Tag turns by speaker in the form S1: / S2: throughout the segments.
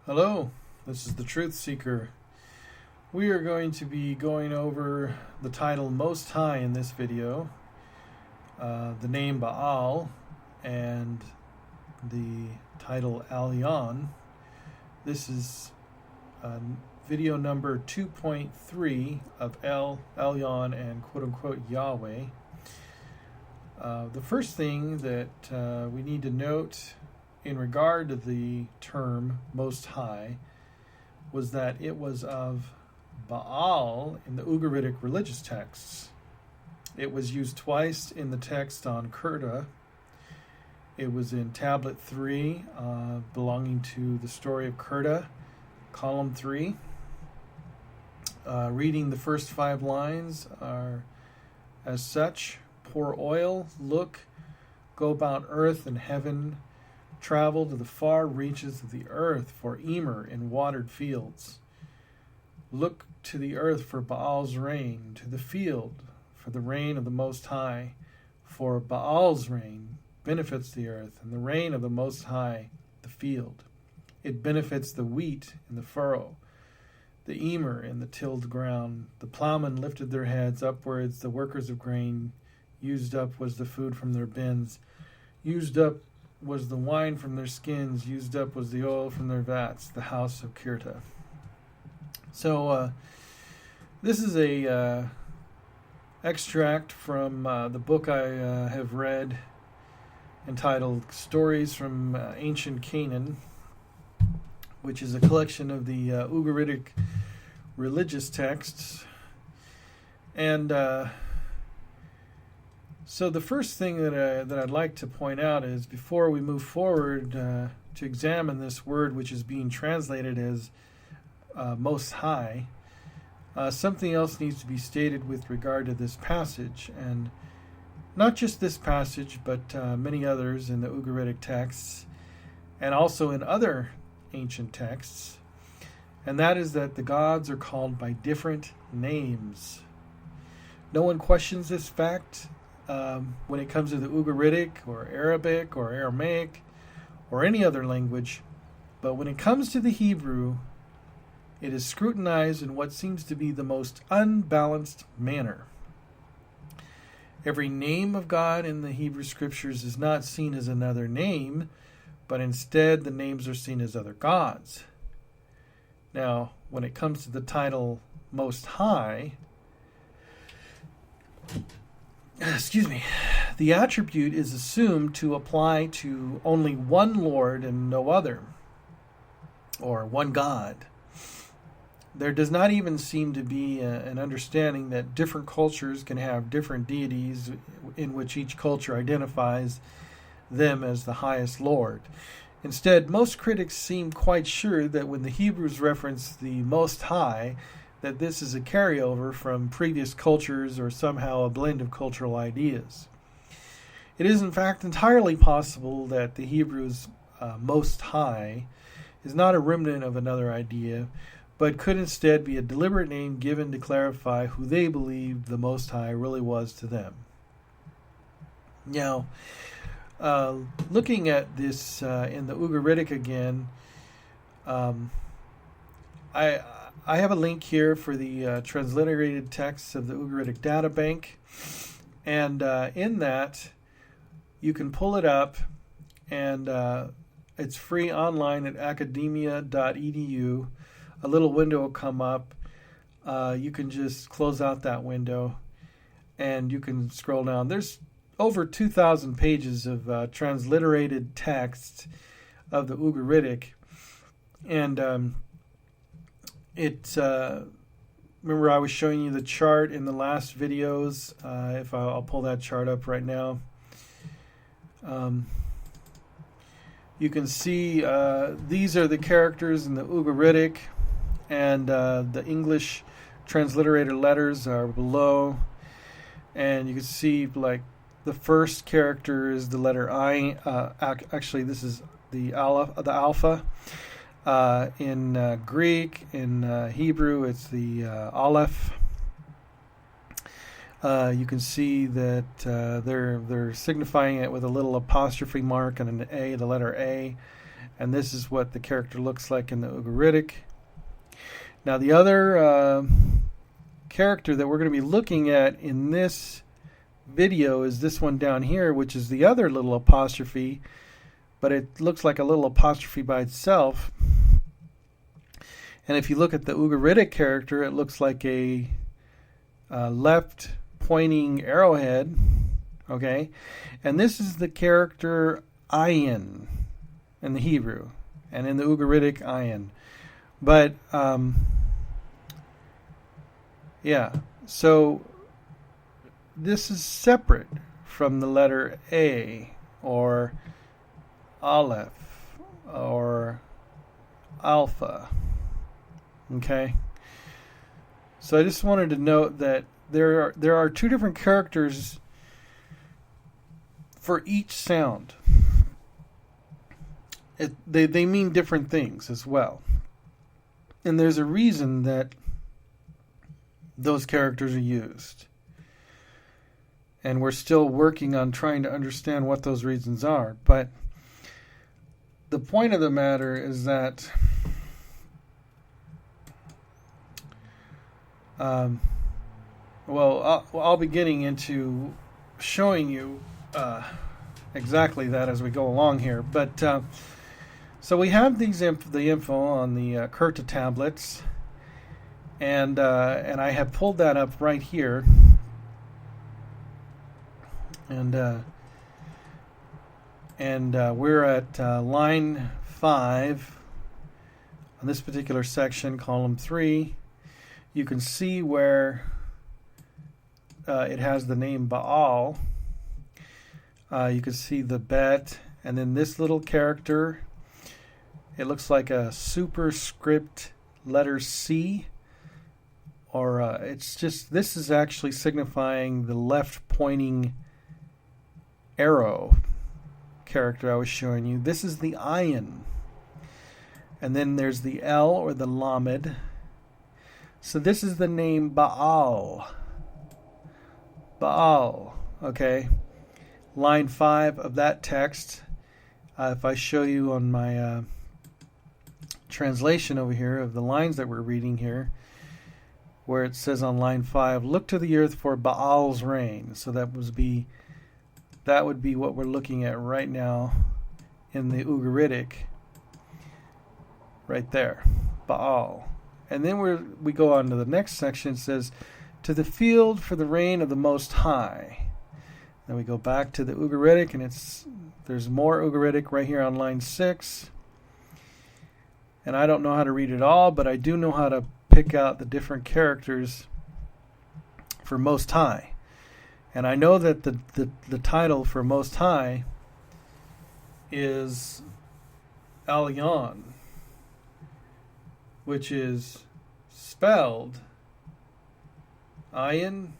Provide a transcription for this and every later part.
S1: Hello, this is the Truth Seeker. We are going to be going over the title Most High in this video, the name Baal, and the title Elyon. This is video number 2.3 of Elyon and quote-unquote Yahweh. The first thing that we need to note in regard to the term Most High was that it was of Baal in the Ugaritic religious texts. It was used twice in the text on Kirta. It was in Tablet 3, belonging to the story of Kirta, column 3. Reading the first 5 lines are as such: pour oil, look, go about earth and heaven, travel to the far reaches of the earth for Emer in watered fields. Look to the earth for Baal's rain, to the field for the rain of the Most High. For Baal's rain benefits the earth, and the rain of the Most High the field. It benefits the wheat in the furrow, the Emer in the tilled ground. The plowmen lifted their heads upwards, the workers of grain. Used up was the food from their bins. Used up was the wine from their skins. Used up was the oil from their vats, the house of Kirta. So this is a extract from the book I have read entitled Stories from Ancient Canaan, which is a collection of the Ugaritic religious texts. And so the first thing that I'd like to point out is, before we move forward to examine this word which is being translated as Most High, something else needs to be stated with regard to this passage, and not just this passage, but many others in the Ugaritic texts, and also in other ancient texts, and that is that the gods are called by different names. No one questions this fact when it comes to the Ugaritic or Arabic or Aramaic or any other language, but when it comes to the Hebrew, it is scrutinized in what seems to be the most unbalanced manner. Every name of God in the Hebrew Scriptures is not seen as another name, but instead the names are seen as other gods. Now, when it comes to the title Most High, the attribute is assumed to apply to only one Lord and no other, or one God. There does not even seem to be an understanding that different cultures can have different deities in which each culture identifies them as the highest Lord. Instead, most critics seem quite sure that when the Hebrews reference the Most High, that this is a carryover from previous cultures or somehow a blend of cultural ideas. It is in fact entirely possible that the Hebrews' Most High is not a remnant of another idea, but could instead be a deliberate name given to clarify who they believed the Most High really was to them. Now, looking at this in the Ugaritic again, I have a link here for the transliterated texts of the Ugaritic Data Bank, and in that you can pull it up, and it's free online at academia.edu. A little window will come up. You can just close out that window, and you can scroll down. There's over 2,000 pages of transliterated text of the Ugaritic, and remember I was showing you the chart in the last videos. If I'll pull that chart up right now. You can see these are the characters in the Ugaritic, and the English transliterated letters are below, and you can see like the first character is the letter I. Actually, this is the alpha. In Greek, in Hebrew, it's the Aleph. You can see that they're signifying it with a little apostrophe mark and an A, the letter A, And this is what the character looks like in the Ugaritic. Now the other character that we're going to be looking at in this video is this one down here, which is the other little apostrophe, but it looks like a little apostrophe by itself. And if you look at the Ugaritic character, it looks like a left pointing arrowhead. Okay, and this is the character Ayin in the Hebrew, and in the Ugaritic Ayin. But yeah, so this is separate from the letter A or Aleph or Alpha. Okay, so I just wanted to note that there are two different characters for each sound. They mean different things as well, and there's a reason that those characters are used, and we're still working on trying to understand what those reasons are. But the point of the matter is that I'll be getting into showing you exactly that as we go along here. But so we have the info on the Kirta tablets, and I have pulled that up right here, and we're at line 5 on this particular section, column 3. You can see where it has the name Baal. You can see the bet, and then this little character, it looks like a superscript letter C, or it's just, this is actually signifying the left pointing arrow character I was showing you. This is the Ayin, and then there's the L or the Lamed. So this is the name Baal. Baal, okay? Line 5 of that text. If I show you on my translation over here of the lines that we're reading here, where it says on line 5, look to the earth for Baal's reign. So that would be what we're looking at right now in the Ugaritic. Right there, Baal. And then we go on to the next section. It says, to the field for the reign of the Most High. Then we go back to the Ugaritic, and there's more Ugaritic right here on line 6. And I don't know how to read it all, but I do know how to pick out the different characters for Most High. And I know that the title for Most High is Elyon, which is spelled Ayin,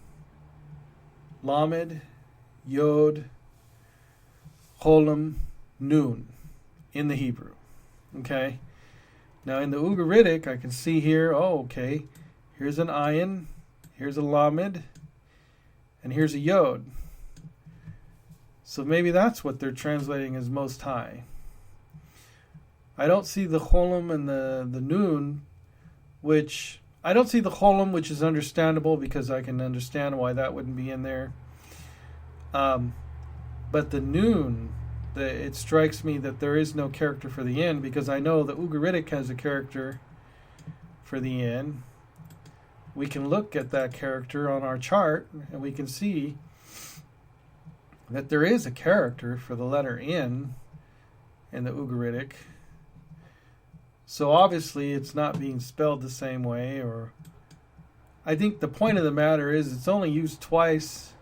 S1: Lamed, Yod, Cholam, Nun in the Hebrew. Okay? Now in the Ugaritic, I can see here, here's an Ayin, here's a Lamed, and here's a Yod. So maybe that's what they're translating as Most High. I don't see the Cholam and the Nun, which I don't see the Cholam, which is understandable because I can understand why that wouldn't be in there. But the Nun, it strikes me that there is no character for the N, because I know the Ugaritic has a character for the N. We can look at that character on our chart, and we can see that there is a character for the letter N in the Ugaritic. So obviously it's not being spelled the same way, or I think the point of the matter is it's only used twice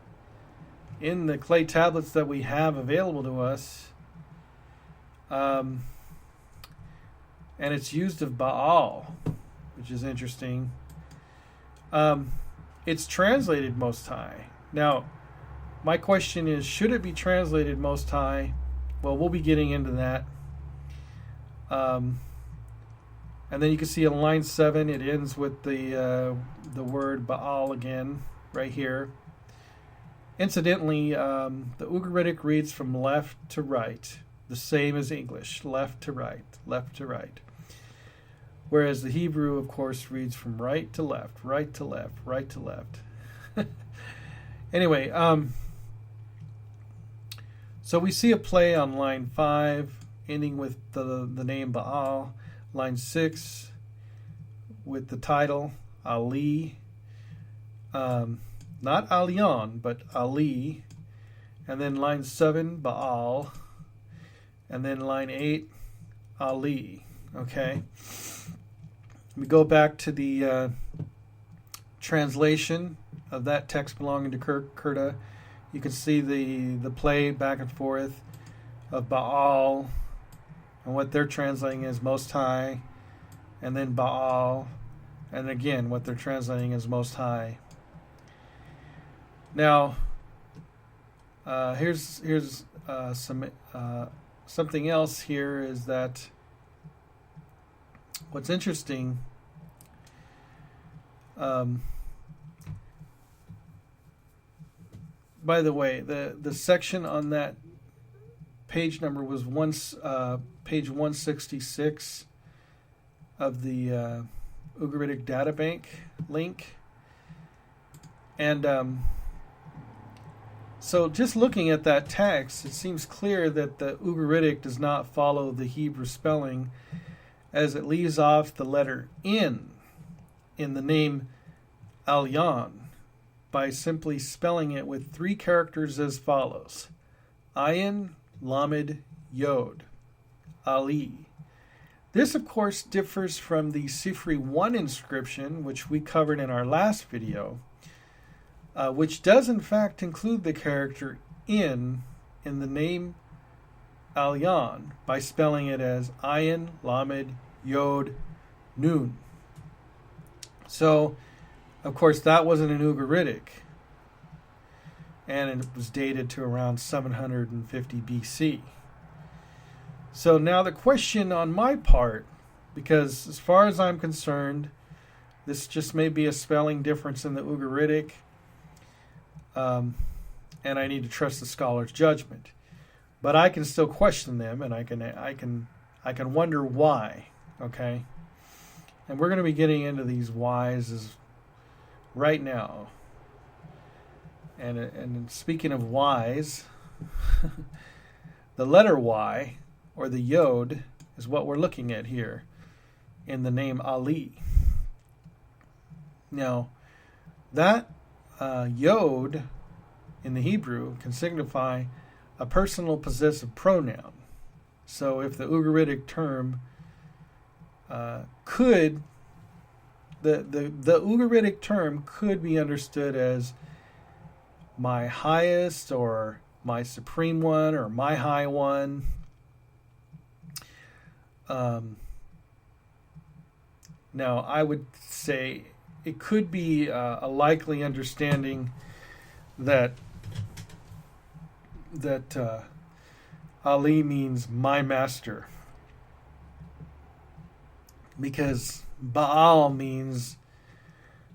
S1: in the clay tablets that we have available to us. And it's used of Baal, which is interesting. It's translated Most High. Now, my question is, should it be translated Most High? Well, we'll be getting into that. And then you can see on line 7, it ends with the word Baal again, right here. Incidentally, the Ugaritic reads from left to right. the same as English, left to right, left to right. Whereas the Hebrew, of course, reads from right to left, right to left, right to left. Anyway, so we see a play on line 5, ending with the name Baal. Line 6, with the title Aly. Not Elyon, but Aly. And then line 7, Baal. And then line 8, Aly. Okay? We go back to the translation of that text belonging to Kirta. You can see the play back and forth of Baal and what they're translating as Most High, and then Baal, and again what they're translating as Most High. Now, here's something else here is that what's interesting. By the way, the section on that page number was page 166 of the Ugaritic Data Bank link. And so just looking at that text, it seems clear that the Ugaritic does not follow the Hebrew spelling, as it leaves off the letter in the name Elyon by simply spelling it with 3 characters as follows: Ayin, Lamed, Yod, Aly. This, of course, differs from the Sifri 1 inscription, which we covered in our last video, which does in fact include the character in the name Elyon by spelling it as Ayin, Lamed, Yod, Nun. So, of course, that wasn't an Ugaritic, and it was dated to around 750 BC. So now the question on my part, because as far as I'm concerned, this just may be a spelling difference in the Ugaritic, and I need to trust the scholar's judgment. But I can still question them, and I can wonder why. Okay, and we're going to be getting into these whys right now. And speaking of whys, the letter Y, or the Yod, is what we're looking at here in the name Aly. Now, that Yod in the Hebrew can signify a personal possessive pronoun. So if the Ugaritic term the Ugaritic term could be understood as my highest, or my supreme one, or my high one. Now, I would say it could be a likely understanding that Aly means my master, because Baal means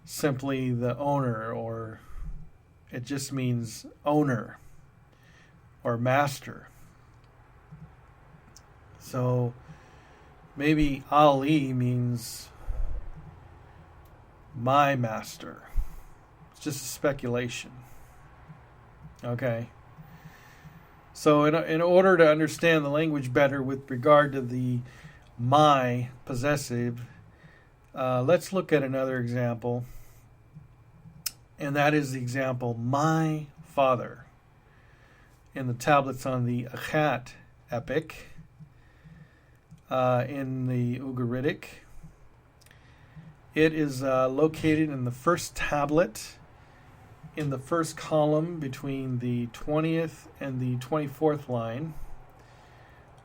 S1: simply the owner, or it just means owner or master. So maybe Aly means my master. It's just a speculation. Okay. So in order to understand the language better with regard to the my possessive, let's look at another example. And that is the example, my father, in the tablets on the Achat epic in the Ugaritic. It is located in the first tablet, in the first column between the 20th and the 24th line.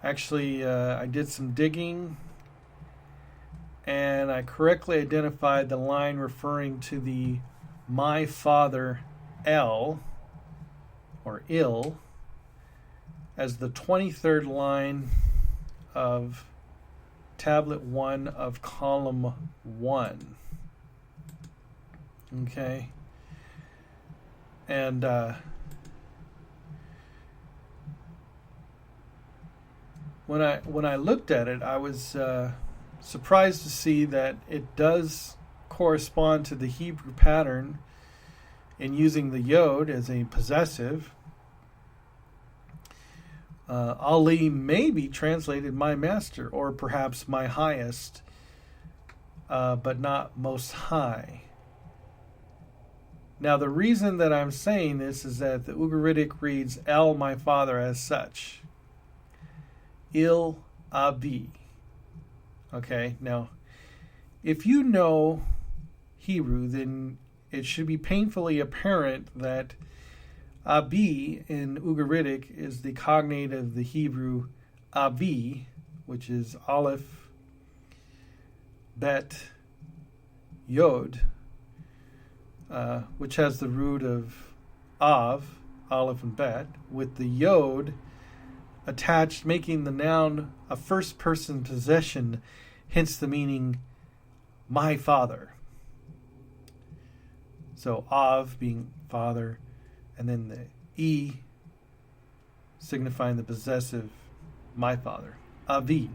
S1: Actually, I did some digging, and I correctly identified the line referring to the my father El, or Il, as the 23rd line of tablet 1 of column 1. Okay. And when I looked at it, I was surprised to see that it does correspond to the Hebrew pattern in using the yod as a possessive. Aly may be translated my master, or perhaps my highest, but not most high. Now, the reason that I'm saying this is that the Ugaritic reads El, my father, as such. Il Abi. Okay, now, if you know Hebrew, then it should be painfully apparent that Abi in Ugaritic is the cognate of the Hebrew Abi, which is Aleph, Bet, Yod, which has the root of Av, Aleph and Bet, with the Yod attached, making the noun a first-person possession, hence the meaning, my father. So Av being father, and then the E signifying the possessive, my father, Avi.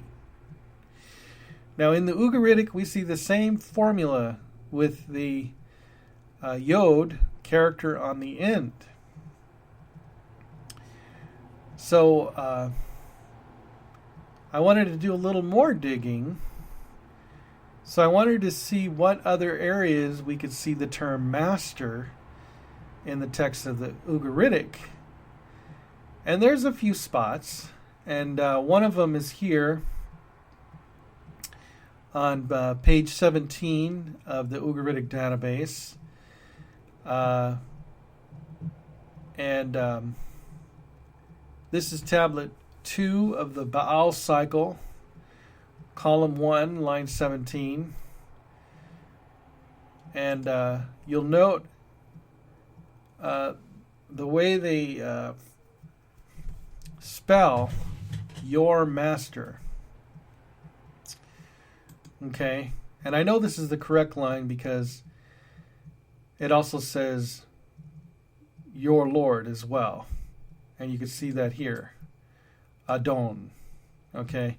S1: Now in the Ugaritic, we see the same formula with the Yod character on the end. So I wanted to do a little more digging. So I wanted to see what other areas we could see the term master in the text of the Ugaritic. And there's a few spots. And one of them is here on page 17 of the Ugaritic database. This is tablet 2 of the Baal Cycle, column 1, line 17. And you'll note the way they spell your master. Okay? And I know this is the correct line because it also says your Lord as well. And you can see that here. Adon. Okay?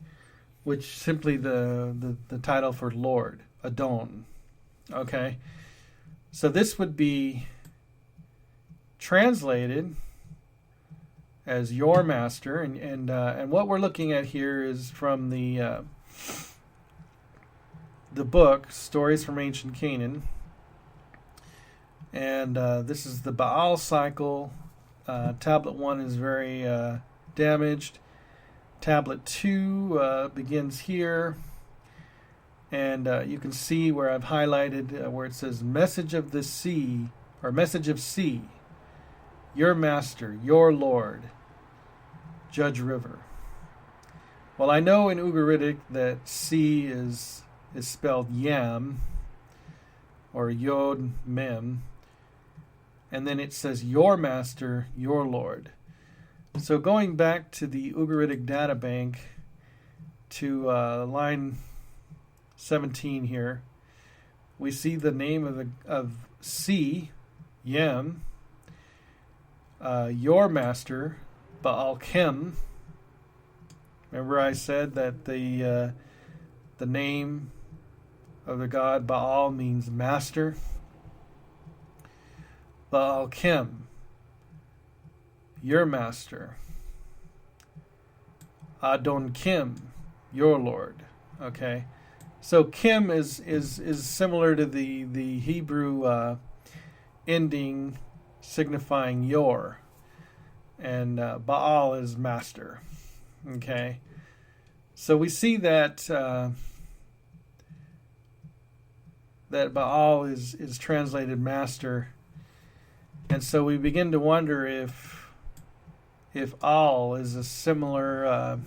S1: Which simply the title for Lord. Adon. Okay? So this would be translated as your master. And what we're looking at here is from the book, Stories from Ancient Canaan. And this is the Baal Cycle. Tablet 1 is very damaged. Tablet 2 begins here. And you can see where I've highlighted where it says Message of the Sea, or Message of Sea, your master, your Lord, Judge River. Well, I know in Ugaritic that sea is spelled yam, or yod mem, and then it says your master, your Lord. So going back to the Ugaritic Data Bank to line 17 here, we see the name of sea, yam, your master, Baal Kem. Remember I said that the name of the god Baal means master. Baal Kem, your master. Adon Kim, your Lord. Okay, so Kim is similar to the Hebrew ending signifying your, and Baal is master. Okay, so we see that that Baal is translated master, and so we begin to wonder if Al is a similar,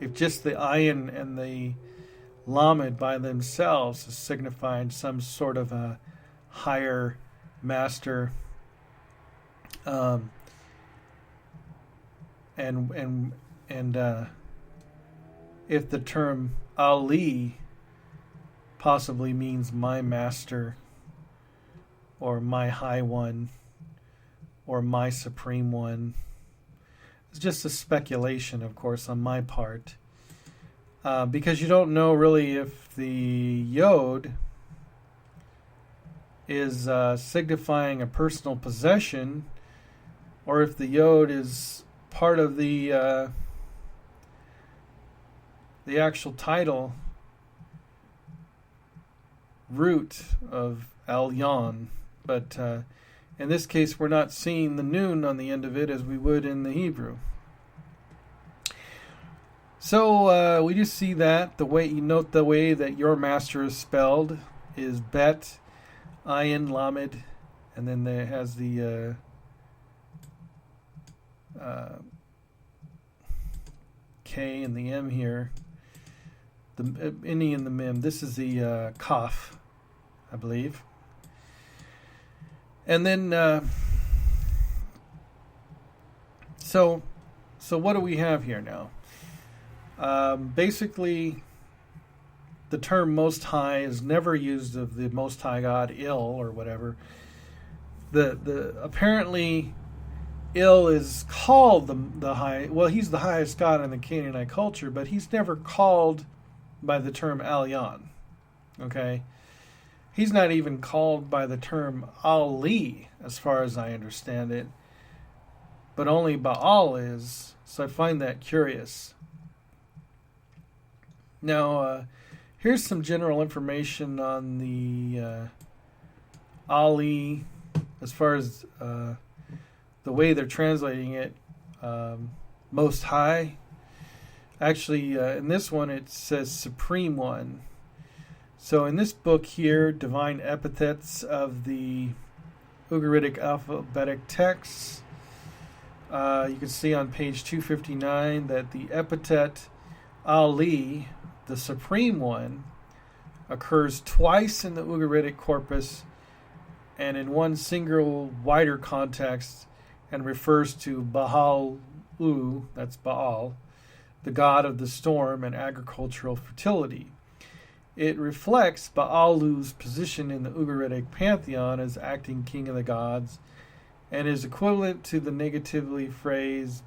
S1: if just the Ayin and the Lamed by themselves is signifying some sort of a higher master, and if the term Ali possibly means my master, or my high one, or my supreme one. It's just a speculation, of course, on my part. because you don't know really if the yod is signifying a personal possession, or if the yod is part of the actual title root of Elyon. But in this case, we're not seeing the noon on the end of it as we would in the Hebrew. So we just see that the way you note the way that your master is spelled is Bet, Ayin, Lamed, and then there has the K and the M here. The Ini and the Mem. This is the Kaf, I believe. And then, so what do we have here now? Basically, the term Most High is never used of the Most High God, Il, or whatever. The apparently, Il is called the high. Well, he's the highest God in the Canaanite culture, but he's never called by the term Elyon. Okay, he's not even called by the term Aly, as far as I understand it. But only Baal is. So I find that curious. Now, here's some general information on the Aly, as far as the way they're translating it. Most High. Actually, in this one, it says Supreme One. So in this book here, Divine Epithets of the Ugaritic Alphabetic Texts, you can see on page 259 that the epithet Aly, the Supreme One, occurs twice in the Ugaritic corpus and in one single wider context, and refers to Baal-u, that's Baal, the god of the storm and agricultural fertility. It reflects Baal-u's position in the Ugaritic pantheon as acting king of the gods, and is equivalent to the negatively phrased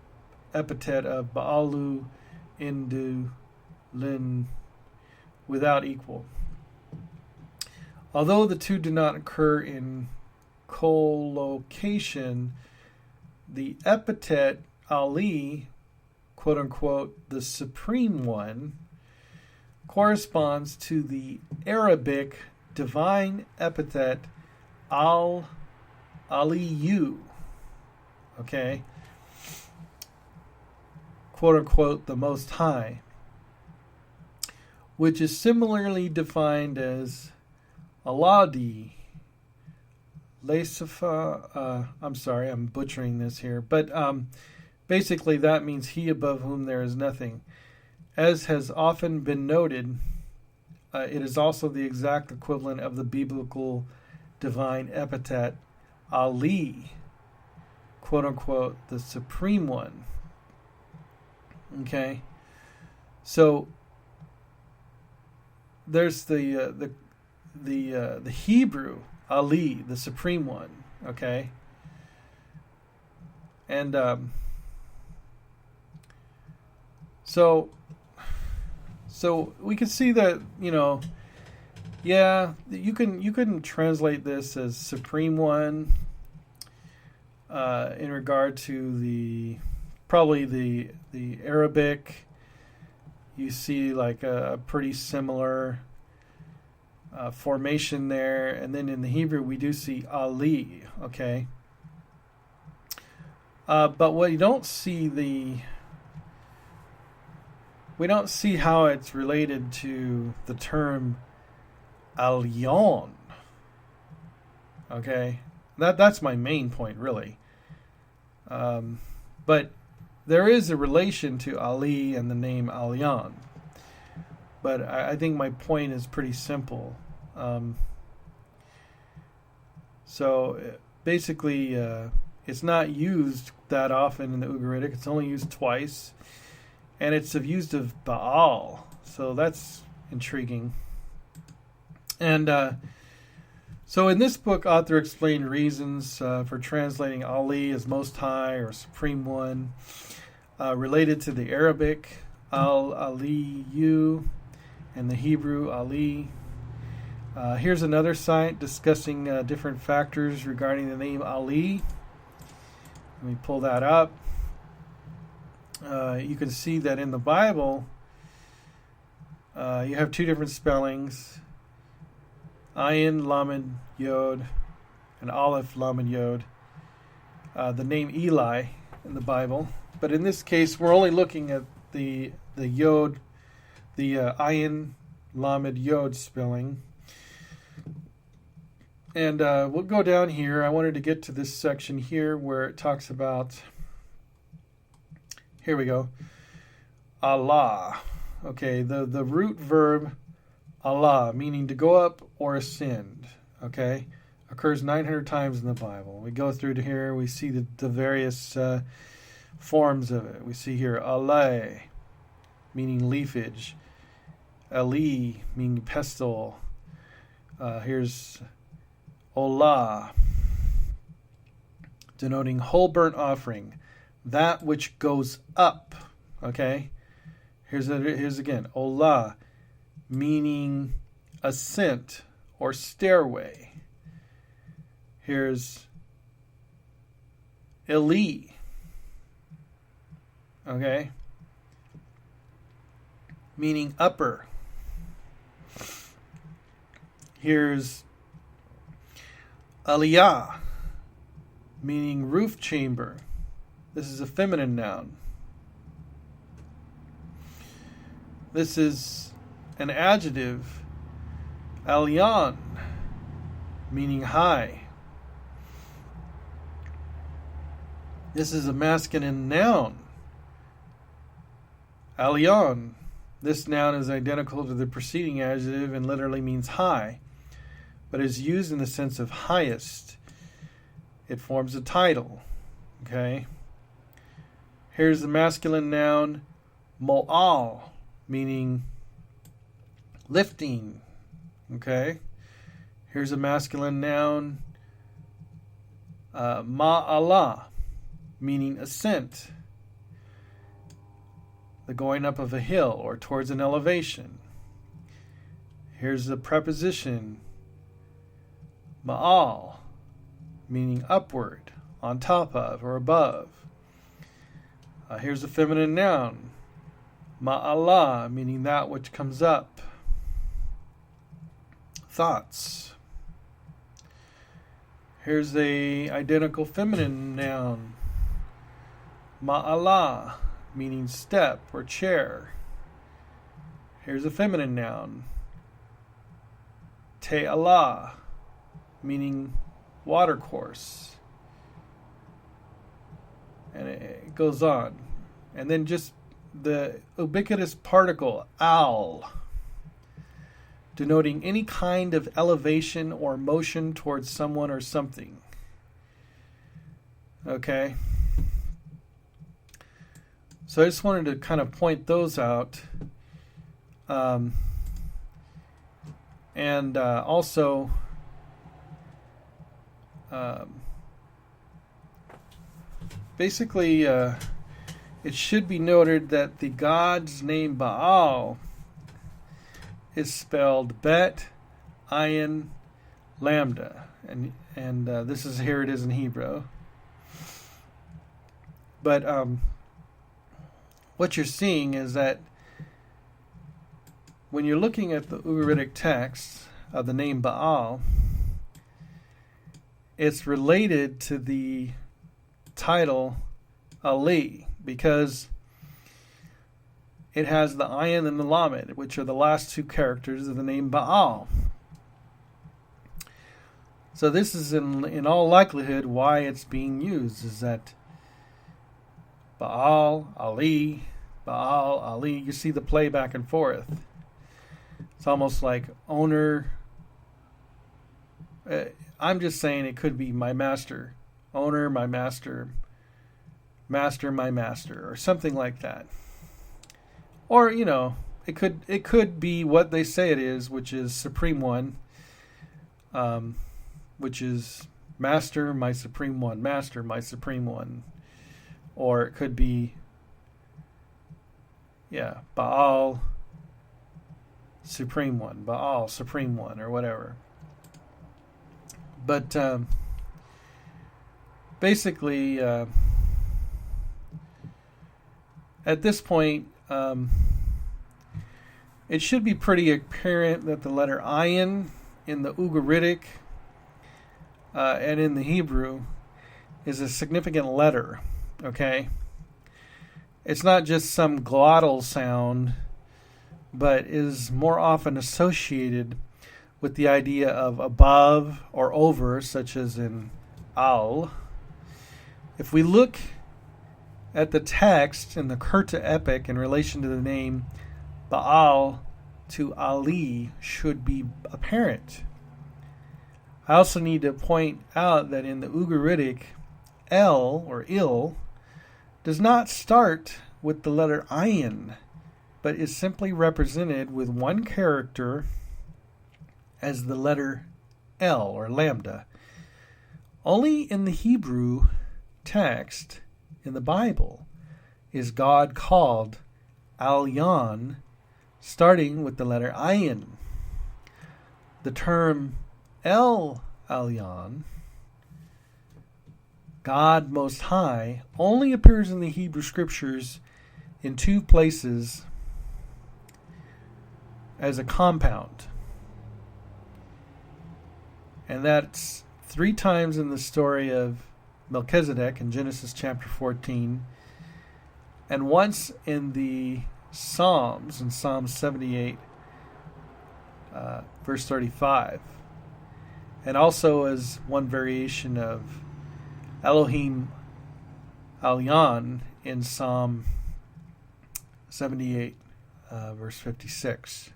S1: epithet of Baal-u Indulin, without equal. Although the two do not occur in collocation, the epithet Aly, quote unquote, the Supreme One, corresponds to the Arabic divine epithet Aliyu, okay, quote unquote, the Most High, which is similarly defined as Aladi, Lesafa, I'm sorry, I'm butchering this here, but basically that means he above whom there is nothing. As has often been noted, it is also the exact equivalent of the biblical divine epithet Aly, quote unquote, the Supreme One. Okay, so there's the Hebrew Aly, the Supreme One. Okay, and so we can see that, yeah, you can translate this as Supreme One in regard to probably the Arabic. You see like a pretty similar formation there, and then in the Hebrew we do see Aly. Okay, but what you don't see we don't see how it's related to the term Elyon. Okay, that's my main point, really. But there is a relation to Aly and the name Elyon. But I think my point is pretty simple. So basically, it's not used that often in the Ugaritic. It's only used twice. And it's used of Baal. So that's intriguing. And so in this book, author explained reasons for translating Aly as Most High or Supreme One related to the Arabic Aliyu, and the Hebrew Ali. Here's another site discussing different factors regarding the name Ali. Let me pull that up. You can see that in the Bible, you have two different spellings: Ayin, Lamed, Yod, and Aleph, Lamed, Yod. The name Eli in the Bible, but in this case, we're only looking at the Yod, the Ayin, Lamed, Yod spelling. And we'll go down here. I wanted to get to this section here where it talks about, here we go, Allah. Okay, the root verb Allah, meaning to go up or ascend, okay, occurs 900 times in the Bible. We go through to here, we see the various forms of it. We see here Aly, meaning leafage, Aly, meaning pestle. Here's Olah, denoting whole burnt offering, that which goes up. Okay, here's again Olah, meaning ascent or stairway. Here's Eli. Okay, meaning upper. Here's Aliyah, meaning roof chamber. This is a feminine noun. This is an adjective, Elyon, meaning high. This is a masculine noun, Elyon. This noun is identical to the preceding adjective and literally means high, but is used in the sense of highest. It forms a title. Okay. Here's the masculine noun, Mo'al, meaning lifting. Okay. Here's a masculine noun, Ma'ala, meaning ascent, the going up of a hill or towards an elevation. Here's the preposition, Ma'al, meaning upward, on top of, or above. Here's the feminine noun, Ma'ala, meaning that which comes up. Thoughts. Here's the identical feminine noun, Ma'ala, meaning step or chair. Here's a feminine noun, Te'ala, meaning watercourse. And it goes on. And then just the ubiquitous particle, al, denoting any kind of elevation or motion towards someone or something. Okay? So I just wanted to kind of point those out. And also, basically, it should be noted that the god's name Baal is spelled Bet, Ayin, Lambda, and this is, here it is in Hebrew. But what you're seeing is that when you're looking at the Ugaritic text of the name Baal, it's related to the title Aly, because it has the Ayin and the Lamed, which are the last two characters of the name Baal. So this is in all likelihood why it's being used, is that Baal, Ali, Baal, Ali. You see the play back and forth. It's almost like owner. I'm just saying it could be my master, owner, my master, master, my master, or something like that. Or, you know, it could be what they say it is, which is Supreme One, which is Master, my Supreme One, Master, my Supreme One. Or it could be, Baal Supreme One, Baal Supreme One, or whatever. But basically, at this point, it should be pretty apparent that the letter Ayin in the Ugaritic and in the Hebrew is a significant letter, okay? It's not just some glottal sound, but is more often associated with the idea of above or over, such as in Al. If we look at the text in the Kirta epic in relation to the name Baal to Aly, should be apparent. I also need to point out that in the Ugaritic, El or Il does not start with the letter Ayin, but is simply represented with one character as the letter L or lambda. Only in the Hebrew text in the Bible is God called Elyon, starting with the letter Ayin. The term El Elyon, God Most High, only appears in the Hebrew Scriptures in two places as a compound. And that's 3 times in the story of Melchizedek in Genesis chapter 14, and once in the Psalms, in Psalm 78, verse 35, and also as one variation of Elohim Elyon in Psalm 78, verse 56.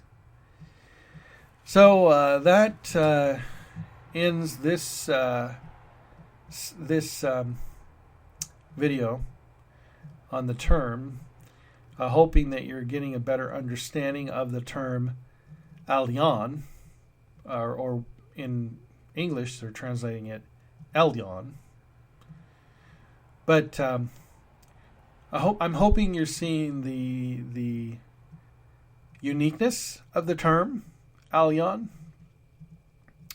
S1: So that ends this video on the term, hoping that you're getting a better understanding of the term Elyon, or in English they're translating it Elyon. But I'm hoping you're seeing the uniqueness of the term Elyon,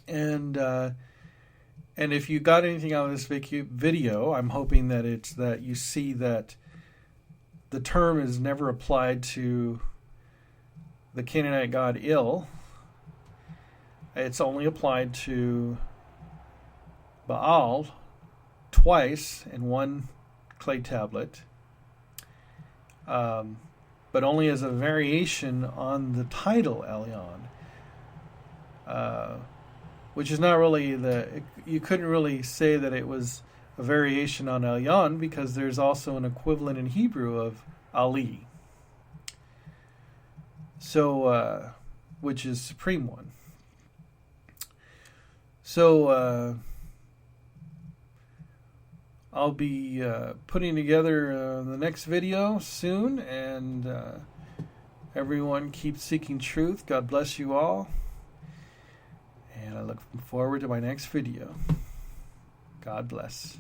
S1: and if you got anything out of this video, I'm hoping that it's that you see that the term is never applied to the Canaanite god Il. It's only applied to Baal twice in one clay tablet, but only as a variation on the title Elyon, which is not really you couldn't really say that it was a variation on Elyon, because there's also an equivalent in Hebrew of Aly, so which is Supreme One. So I'll be putting together the next video soon, and everyone keep seeking truth. God bless you all, and I look forward to my next video. God bless.